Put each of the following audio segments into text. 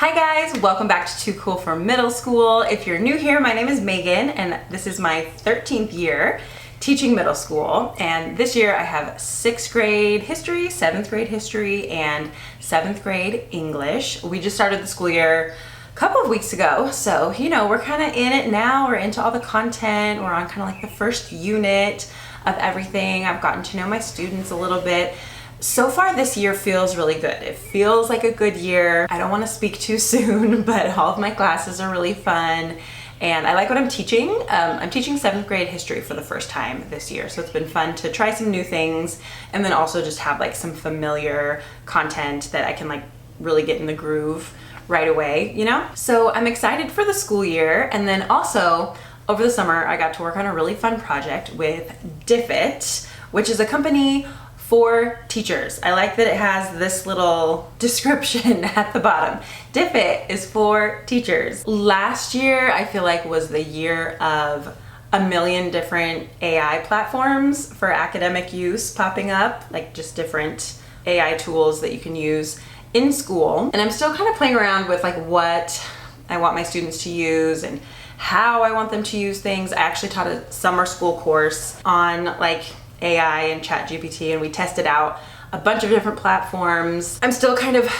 Hi guys, welcome back to Too Cool for Middle School. If you're new here, my name is Megan and this is my 13th year teaching middle school. And this year I have 6th grade history, 7th grade history, and 7th grade English. We just started the school year a couple of weeks ago. So, you know, we're kind of in it now. We're into all the content. We're on kind of like the first unit of everything. I've gotten to know my students a little bit. So far this year feels really good. It feels like a good year. I don't want to speak too soon, but all of my classes are really fun and I like what I'm teaching. I'm teaching 7th grade history for the first time this year, so it's been fun to try some new things and then also just have like some familiar content that I can like really get in the groove right away, you know? So I'm excited for the school year. And then also over the summer I got to work on a really fun project with Diffit, which is a company for teachers. I like that it has this little description at the bottom. Diffit is for teachers. Last year, I feel like was the year of a million different AI platforms for academic use popping up, like just different AI tools that you can use in school. And I'm still kind of playing around with like what I want my students to use and how I want them to use things. I actually taught a summer school course on like AI and ChatGPT, and we tested out a bunch of different platforms. I'm still kind of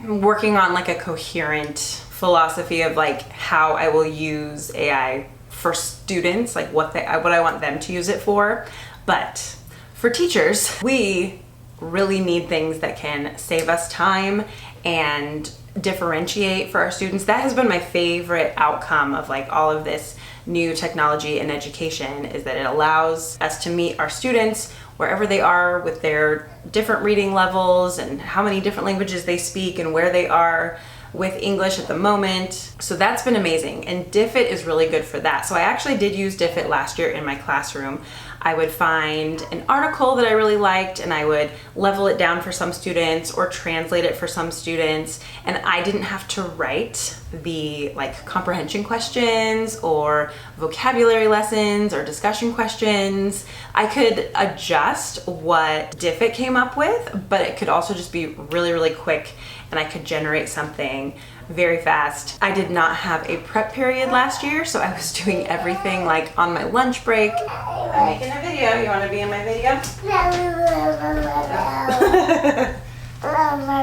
working on like a coherent philosophy of like how I will use AI for students, like what I want them to use it for. But for teachers, we really need things that can save us time and differentiate for our students. That has been my favorite outcome of like all of this new technology in education, is that it allows us to meet our students wherever they are with their different reading levels and how many different languages they speak and where they are with English at the moment. So that's been amazing, and Diffit is really good for that. So I actually did use Diffit last year in my classroom. I would find an article that I really liked and I would level it down for some students or translate it for some students, and I didn't have to write the like comprehension questions or vocabulary lessons or discussion questions. I could adjust what Diffit came up with, but it could also just be really, really quick and I could generate something very fast. I did not have a prep period last year, so I was doing everything like on my lunch break. I'm making a video. You want to be in my video?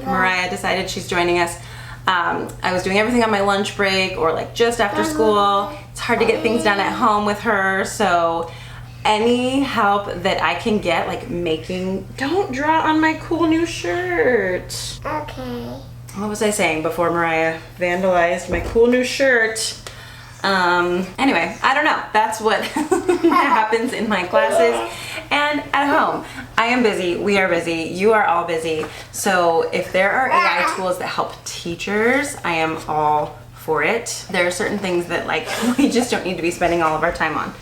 Mariah decided she's joining us. I was doing everything on my lunch break or like just after school. It's hard to get things done at home with her, so any help that I can get, like making, don't draw on my cool new shirt. Okay. What was I saying before Mariah vandalized my cool new shirt? Anyway, I don't know. That's what happens in my classes and at home. I am busy. We are busy. You are all busy. So if there are AI tools that help teachers, I am all for it. There are certain things that like we just don't need to be spending all of our time on.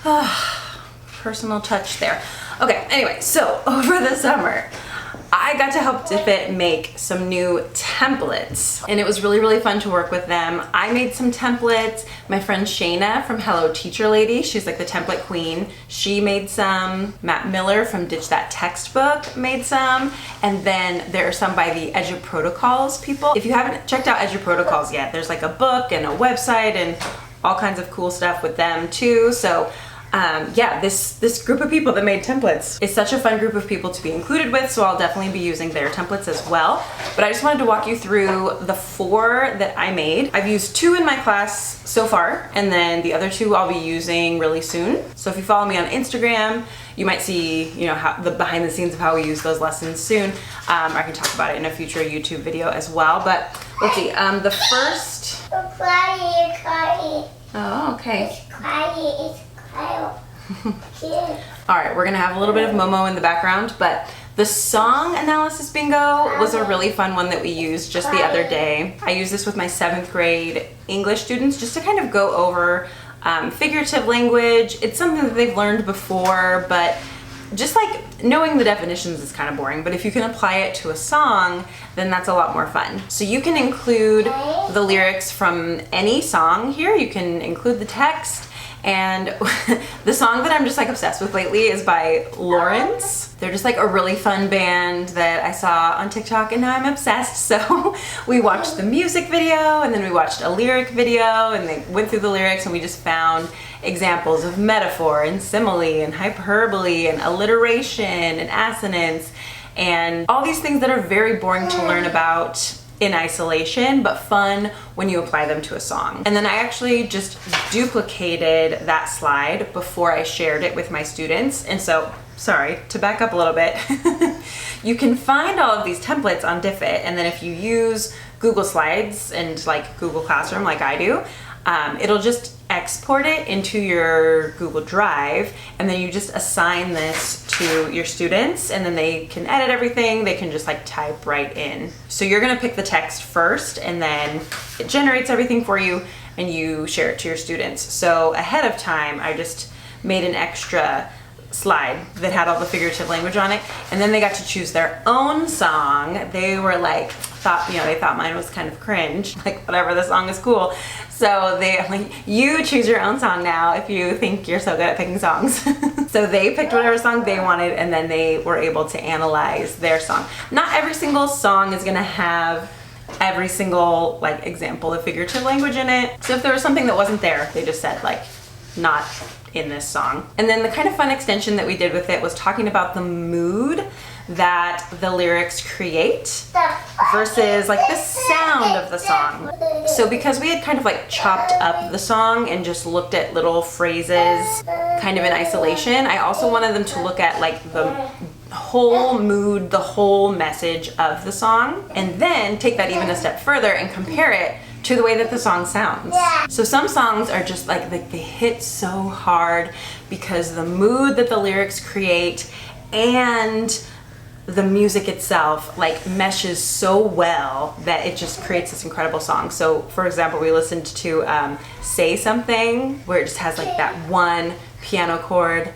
Personal touch there. Okay, anyway, so over the summer, I got to help Diffit make some new templates, and it was really, really fun to work with them. I made some templates. My friend Shayna from Hello Teacher Lady, she's like the template queen. She made some. Matt Miller from Ditch That Textbook made some. And then there are some by the Edu Protocols people. If you haven't checked out Edu Protocols yet, there's like a book and a website and all kinds of cool stuff with them too. So yeah, this group of people that made templates is such a fun group of people to be included with, so I'll definitely be using their templates as well. But I just wanted to walk you through the 4 that I made. I've used 2 in my class so far, and then the other 2 I'll be using really soon. So if you follow me on Instagram, you might see, you know, how the behind the scenes of how we use those lessons soon. I can talk about it in a future YouTube video as well. But let's see, the first... Oh, okay. It's quiet. All right, we're gonna have a little bit of Momo in the background, but the song analysis bingo was a really fun one that we used just the other day. I used this with my 7th grade English students just to kind of go over figurative language. It's something that they've learned before, but just like knowing the definitions is kind of boring, but if you can apply it to a song, then that's a lot more fun. So you can include the lyrics from any song here. You can include the text. And the song that I'm just like obsessed with lately is by Lawrence. They're just like a really fun band that I saw on TikTok and now I'm obsessed. So we watched the music video and then we watched a lyric video and they went through the lyrics and we just found examples of metaphor and simile and hyperbole and alliteration and assonance and all these things that are very boring to learn about in isolation, but fun when you apply them to a song. And then I actually just duplicated that slide before I shared it with my students. And so, sorry, to back up a little bit, you can find all of these templates on Diffit, and then if you use Google Slides and like Google Classroom like I do, it'll just export it into your Google Drive, and then you just assign this to your students and then they can edit everything. They can just like type right in. So you're gonna pick the text first and then it generates everything for you and you share it to your students. So ahead of time, I just made an extra slide that had all the figurative language on it, and then they got to choose their own song. They were like, they thought mine was kind of cringe, like whatever, the song is cool. So they like, you choose your own song now if you think you're so good at picking songs. So they picked whatever song they wanted and then they were able to analyze their song. Not every single song is gonna have every single like example of figurative language in it. So if there was something that wasn't there, they just said like, not in this song. And then the kind of fun extension that we did with it was talking about the mood that the lyrics create versus like the sound of the song. So because we had kind of like chopped up the song and just looked at little phrases kind of in isolation, I also wanted them to look at like the whole mood, the whole message of the song, and then take that even a step further and compare it to the way that the song sounds. So some songs are just like they hit so hard because the mood that the lyrics create and the music itself like meshes so well that it just creates this incredible song. So for example, we listened to Say Something, where it just has like that one piano chord.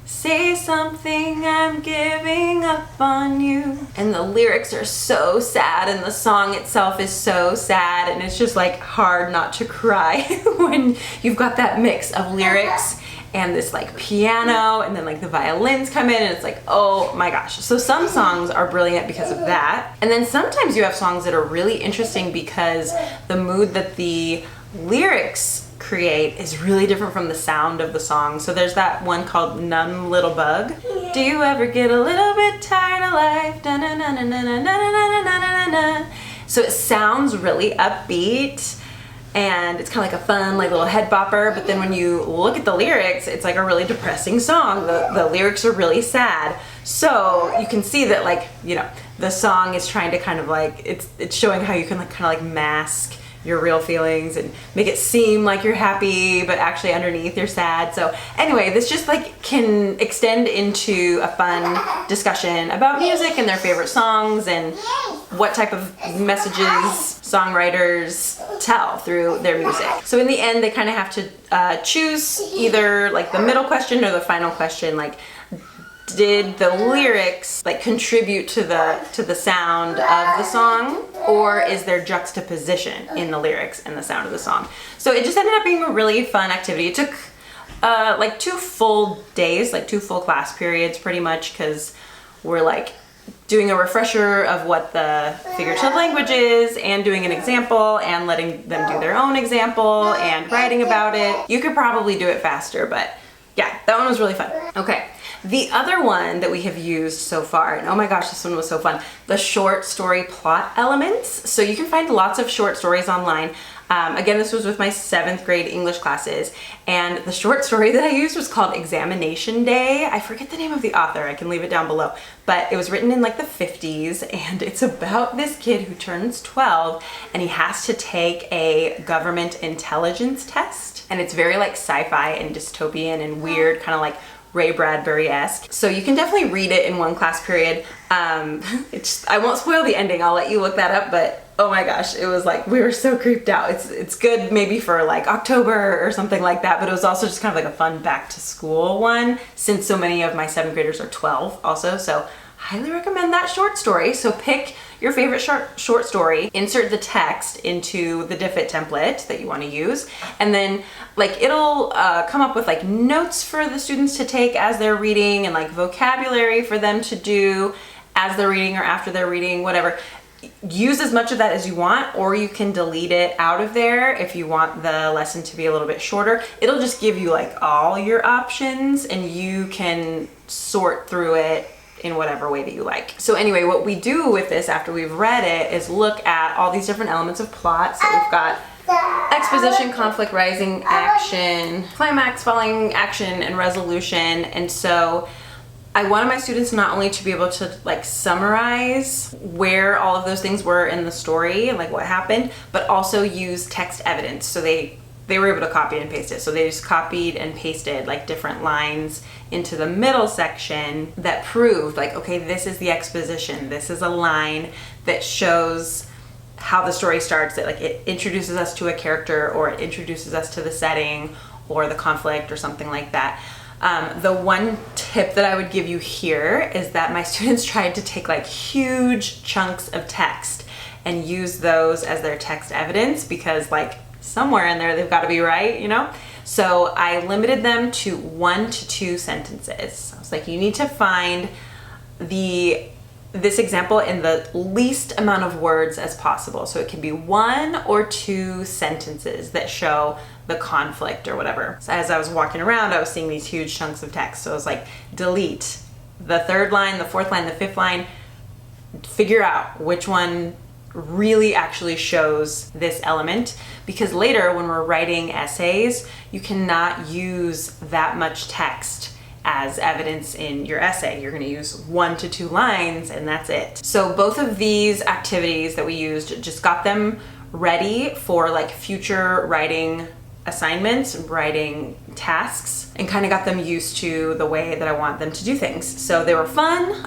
Say something, I'm giving up on you. And the lyrics are so sad and the song itself is so sad, and it's just like hard not to cry when you've got that mix of lyrics and this like piano and then like the violins come in and it's like, oh my gosh. So some songs are brilliant because of that. And then sometimes you have songs that are really interesting because the mood that the lyrics create is really different from the sound of the song. So there's that one called Numb Little Bug. Do you ever get a little bit tired of life? So it sounds really upbeat and it's kind of like a fun like little head bopper, but then when you look at the lyrics, it's like a really depressing song. The lyrics are really sad. So you can see that like, you know, the song is trying to kind of like, it's showing how you can like kind of like mask your real feelings and make it seem like you're happy, but actually underneath you're sad. So anyway, this just like can extend into a fun discussion about music and their favorite songs and what type of messages songwriters tell through their music. So in the end, they kind of have to choose either like the middle question or the final question, like, did the lyrics like contribute to the sound of the song, or is there juxtaposition in the lyrics and the sound of the song? So it just ended up being a really fun activity. It took like 2 full days, like 2 full class periods pretty much, because we're like doing a refresher of what the figurative language is and doing an example and letting them do their own example and writing about it. You could probably do it faster, but yeah, that one was really fun. Okay. The other one that we have used so far, and oh my gosh, this one was so fun, the short story plot elements. So you can find lots of short stories online. Again, this was with my 7th grade English classes, and the short story that I used was called Examination Day. I forget the name of the author, I can leave it down below, but it was written in like the 50s, and it's about this kid who turns 12 and he has to take a government intelligence test, and it's very like sci-fi and dystopian and weird, kind of like Ray Bradbury-esque. So you can definitely read it in one class period. I won't spoil the ending, I'll let you look that up, but oh my gosh, it was like, we were so creeped out. It's good maybe for like October or something like that, but it was also just kind of like a fun back to school one, since so many of my 7th graders are 12 also, so highly recommend that short story. So pick your favorite short story, insert the text into the Diffit template that you want to use, and then like it'll come up with like notes for the students to take as they're reading and like vocabulary for them to do as they're reading or after they're reading, whatever. Use as much of that as you want, or you can delete it out of there if you want the lesson to be a little bit shorter. It'll just give you like all your options and you can sort through it in whatever way that you like. So anyway, what we do with this after we've read it is look at all these different elements of plot. So we've got exposition, conflict, rising action, climax, falling action, and resolution. And so I wanted my students not only to be able to like summarize where all of those things were in the story and like what happened, but also use text evidence. So they were able to copy and paste it. So they just copied and pasted like different lines into the middle section that proved like, okay, this is the exposition. This is a line that shows how the story starts, that like it introduces us to a character or it introduces us to the setting or the conflict or something like that. The one tip that I would give you here is that my students tried to take like huge chunks of text and use those as their text evidence, because like somewhere in there they've got to be right, you know? So I limited them to 1 to 2 sentences. I was like, you need to find this example in the least amount of words as possible. So it can be 1 or 2 sentences that show the conflict or whatever. So as I was walking around, I was seeing these huge chunks of text. So I was like, delete the 3rd line, the 4th line, the 5th line, figure out which one really actually shows this element, because later when we're writing essays, you cannot use that much text as evidence in your essay. You're going to use 1 to 2 lines and that's it. So both of these activities that we used just got them ready for like future writing assignments, writing tasks, and kind of got them used to the way that I want them to do things. So they were fun,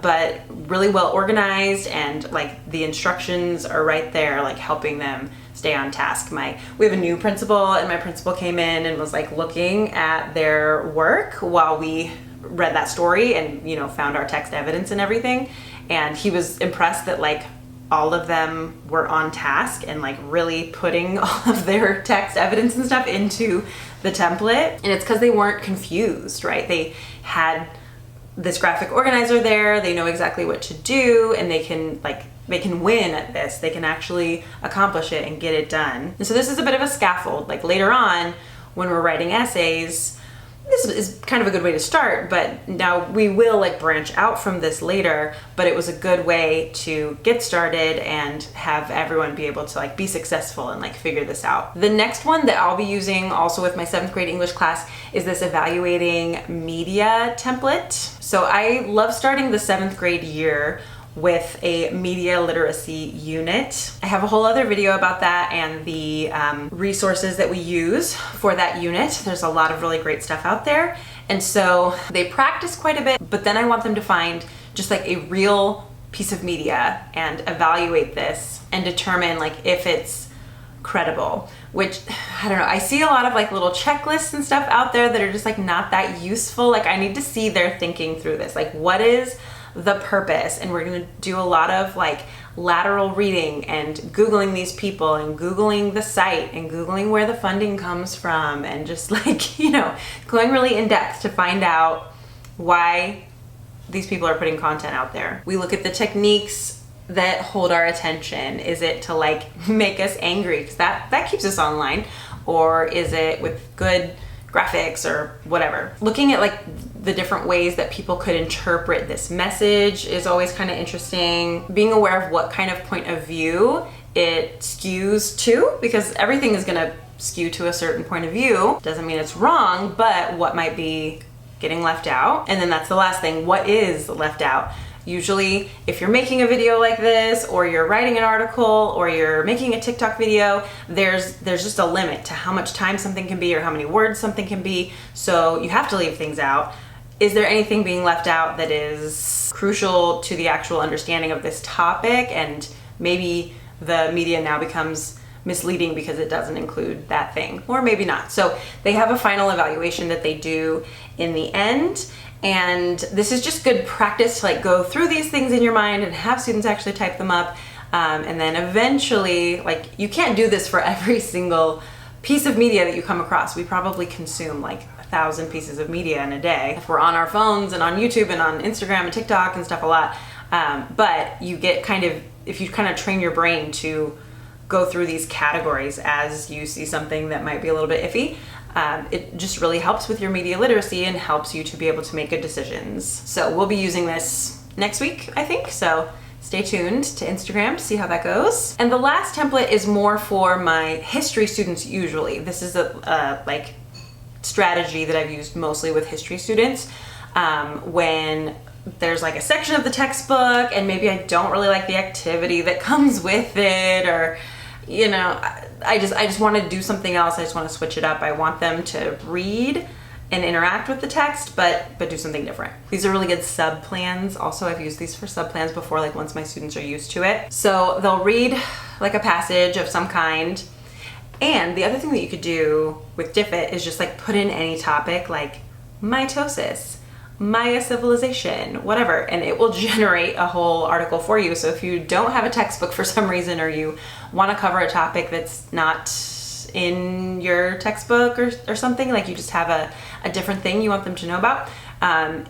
but really well organized, and like the instructions are right there, like helping them stay on task. We have a new principal, and my principal came in and was like looking at their work while we read that story and, you know, found our text evidence and everything. And he was impressed that like all of them were on task and like really putting all of their text evidence and stuff into the template. And it's because they weren't confused, right? They had this graphic organizer there, they know exactly what to do, and they can win at this. They can actually accomplish it and get it done. And so this is a bit of a scaffold. Like later on, when we're writing essays, this is kind of a good way to start, but now we will like branch out from this later, but it was a good way to get started and have everyone be able to like be successful and like figure this out. The next one that I'll be using also with my 7th grade English class is this evaluating media template. So I love starting the 7th grade year with a media literacy unit. I have a whole other video about that and the resources that we use for that unit. There's a lot of really great stuff out there. And so they practice quite a bit, but then I want them to find just like a real piece of media and evaluate this and determine like if it's credible, which I don't know. I see a lot of like little checklists and stuff out there that are just like not that useful. Like I need to see their thinking through this. Like what is the purpose? And we're going to do a lot of like lateral reading and Googling these people and Googling the site and Googling where the funding comes from and just like, you know, going really in depth to find out why these people are putting content out there. We look at the techniques that hold our attention. Is it to like make us angry? Because that keeps us online. Or is it with good graphics or whatever? Looking at like the different ways that people could interpret this message is always kind of interesting. Being aware of what kind of point of view it skews to, because everything is gonna skew to a certain point of view. Doesn't mean it's wrong, but what might be getting left out. And then that's the last thing, what is left out? Usually, if you're making a video like this, or you're writing an article, or you're making a TikTok video, there's just a limit to how much time something can be or how many words something can be, so you have to leave things out. Is there anything being left out that is crucial to the actual understanding of this topic, and maybe the media now becomes misleading because it doesn't include that thing, or maybe not. So they have a final evaluation that they do in the end, And this is just good practice to like go through these things in your mind and have students actually type them up. And then eventually, like, you can't do this for every single piece of media that you come across. We probably consume like 1,000 pieces of media in a day. If we're on our phones and on YouTube and on Instagram and TikTok and stuff a lot. But you get kind of, if you kind of train your brain to go through these categories as you see something that might be a little bit iffy, it just really helps with your media literacy and helps you to be able to make good decisions. So we'll be using this next week, I think. So stay tuned to Instagram to see how that goes. And the last template is more for my history students usually. This is a like strategy that I've used mostly with history students when there's like a section of the textbook and maybe I don't really like the activity that comes with it, or you know, I just want to do something else. I just want to switch it up. I want them to read and interact with the text, but do something different. These are really good sub plans. Also, I've used these for sub plans before, like once my students are used to it. So they'll read like a passage of some kind. And the other thing that you could do with Diffit is just like put in any topic like mitosis, Maya civilization, whatever, and it will generate a whole article for you. So if you don't have a textbook for some reason, or you want to cover a topic that's not in your textbook or something, like you just have a different thing you want them to know about,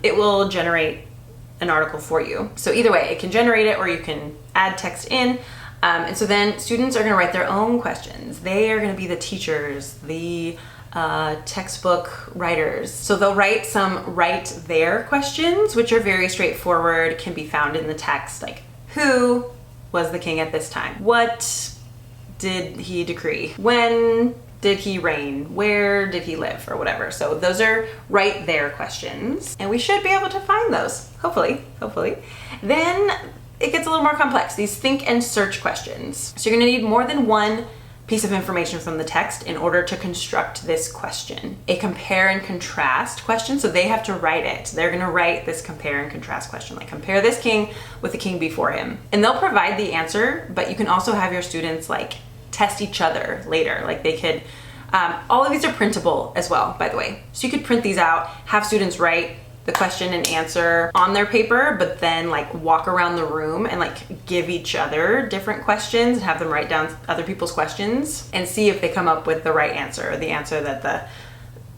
it will generate an article for you. So either way, it can generate it or you can add text in. And so then students are going to write their own questions. They are going to be the teachers, the textbook writers. So they'll write some right there questions, which are very straightforward, can be found in the text, like who was the king at this time? What did he decree? When did he reign? Where did he live? Or whatever. So those are right there questions. And we should be able to find those, hopefully. Then it gets a little more complex, these think and search questions. So you're gonna need more than one piece of information from the text in order to construct this question. A compare and contrast question, so they have to write it. They're gonna write this compare and contrast question, like compare this king with the king before him. And they'll provide the answer, but you can also have your students like test each other later. Like they could, all of these are printable as well, by the way. So you could print these out, have students write the question and answer on their paper, but then like walk around the room and like give each other different questions and have them write down other people's questions and see if they come up with the right answer, or the answer that the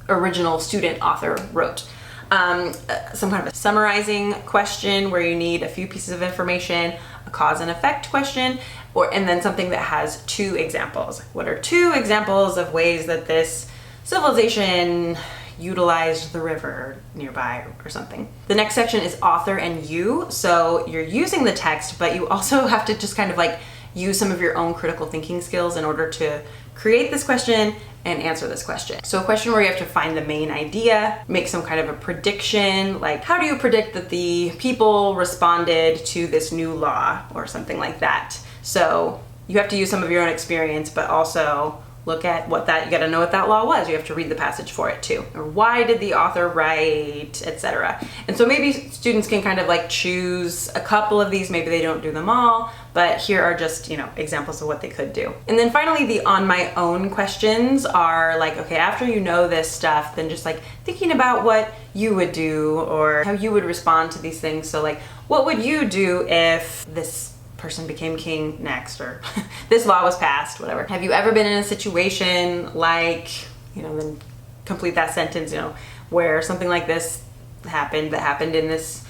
original student author wrote. Some kind of a summarizing question where you need a few pieces of information, a cause and effect question, and then something that has two examples. What are two examples of ways that this civilization utilized the river nearby or something? The next section is author and you. So you're using the text, but you also have to just kind of like use some of your own critical thinking skills in order to create this question and answer this question. So a question where you have to find the main idea, make some kind of a prediction, like how do you predict that the people responded to this new law or something like that. So you have to use some of your own experience, but also look at what that, you gotta know what that law was. You have to read the passage for it too. Or why did the author write, etc. And so maybe students can kind of like choose a couple of these, maybe they don't do them all, but here are just, you know, examples of what they could do. And then finally, the on my own questions are like, okay, after you know this stuff, then just like thinking about what you would do or how you would respond to these things. So like, what would you do if this person became king next, or this law was passed, whatever. Have you ever been in a situation like, you know, then complete that sentence, you know, where something like this happened, that happened in this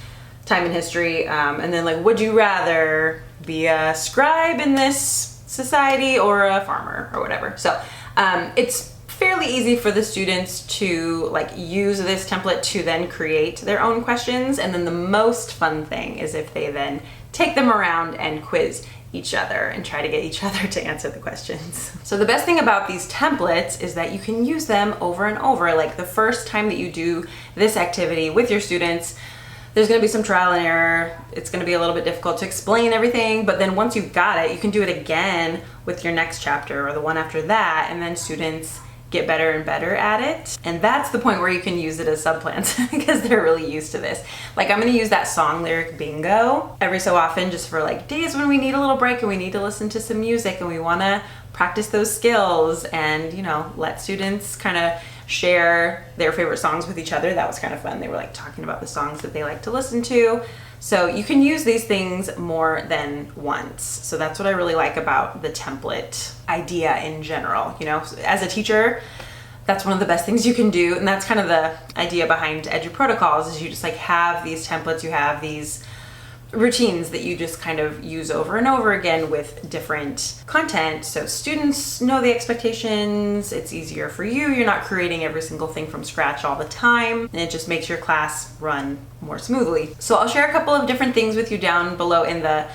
time in history, and then like, would you rather be a scribe in this society or a farmer or whatever? So it's fairly easy for the students to like use this template to then create their own questions. And then the most fun thing is if they then take them around and quiz each other and try to get each other to answer the questions. So the best thing about these templates is that you can use them over and over. Like the first time that you do this activity with your students, there's gonna be some trial and error. It's gonna be a little bit difficult to explain everything, but then once you've got it, you can do it again with your next chapter or the one after that, and then students get better and better at it. And that's the point where you can use it as subplans because they're really used to this. Like I'm gonna use that song lyric bingo every so often just for like days when we need a little break and we need to listen to some music and we wanna practice those skills and, you know, let students kind of share their favorite songs with each other. That was kind of fun. They were like talking about the songs that they like to listen to. So you can use these things more than once. So that's what I really like about the template idea in general. You know, as a teacher, that's one of the best things you can do. And that's kind of the idea behind Edu Protocols, is you just like have these templates, you have these routines that you just kind of use over and over again with different content. So students know the expectations, it's easier for you, you're not creating every single thing from scratch all the time, and it just makes your class run more smoothly. So I'll share a couple of different things with you down below in the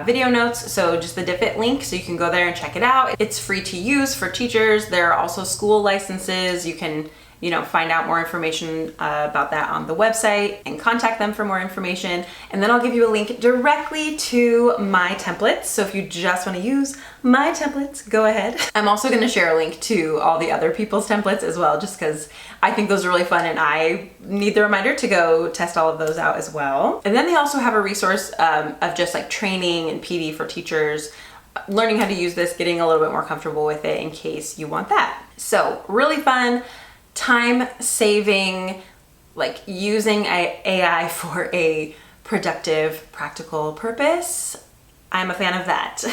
video notes. So just the Diffit link, so you can go there and check it out. It's free to use for teachers. There are also school licenses. You can, you know, find out more information about that on the website and contact them for more information. And then I'll give you a link directly to my templates. So if you just want to use my templates, go ahead. I'm also going to share a link to all the other people's templates as well, just because I think those are really fun and I need the reminder to go test all of those out as well. And then they also have a resource of just like training and PD for teachers, learning how to use this, getting a little bit more comfortable with it in case you want that. So really fun, time saving, like using AI for a productive, practical purpose. I'm a fan of that.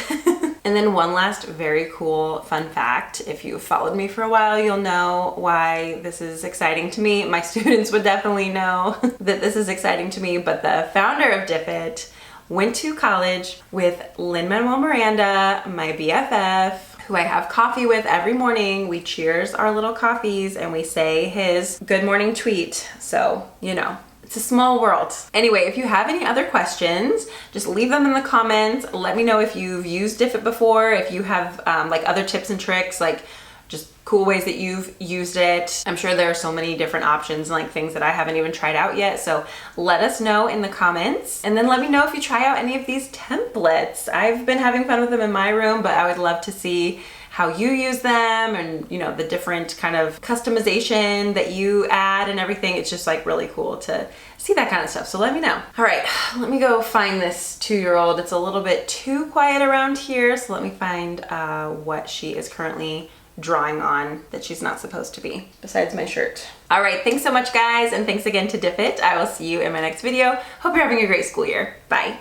And then one last very cool fun fact. If you've followed me for a while, you'll know why this is exciting to me. My students would definitely know that this is exciting to me, but the founder of Diffit went to college with Lin-Manuel Miranda, my BFF, who I have coffee with every morning. We cheers our little coffees and we say his good morning tweet. So, you know, it's a small world. Anyway, if you have any other questions, just leave them in the comments. Let me know if you've used Diffit before, if you have like other tips and tricks, like just cool ways that you've used it. I'm sure there are so many different options and like things that I haven't even tried out yet. So let us know in the comments, and then let me know if you try out any of these templates. I've been having fun with them in my room, but I would love to see how you use them and, you know, the different kind of customization that you add and everything. It's just like really cool to see that kind of stuff. So let me know. All right, let me go find this 2-year-old. It's a little bit too quiet around here. So let me find what she is currently drawing on that she's not supposed to be, besides my shirt. All right, thanks so much guys, and thanks again to Diffit. I will see you in my next video. Hope you're having a great school year. Bye.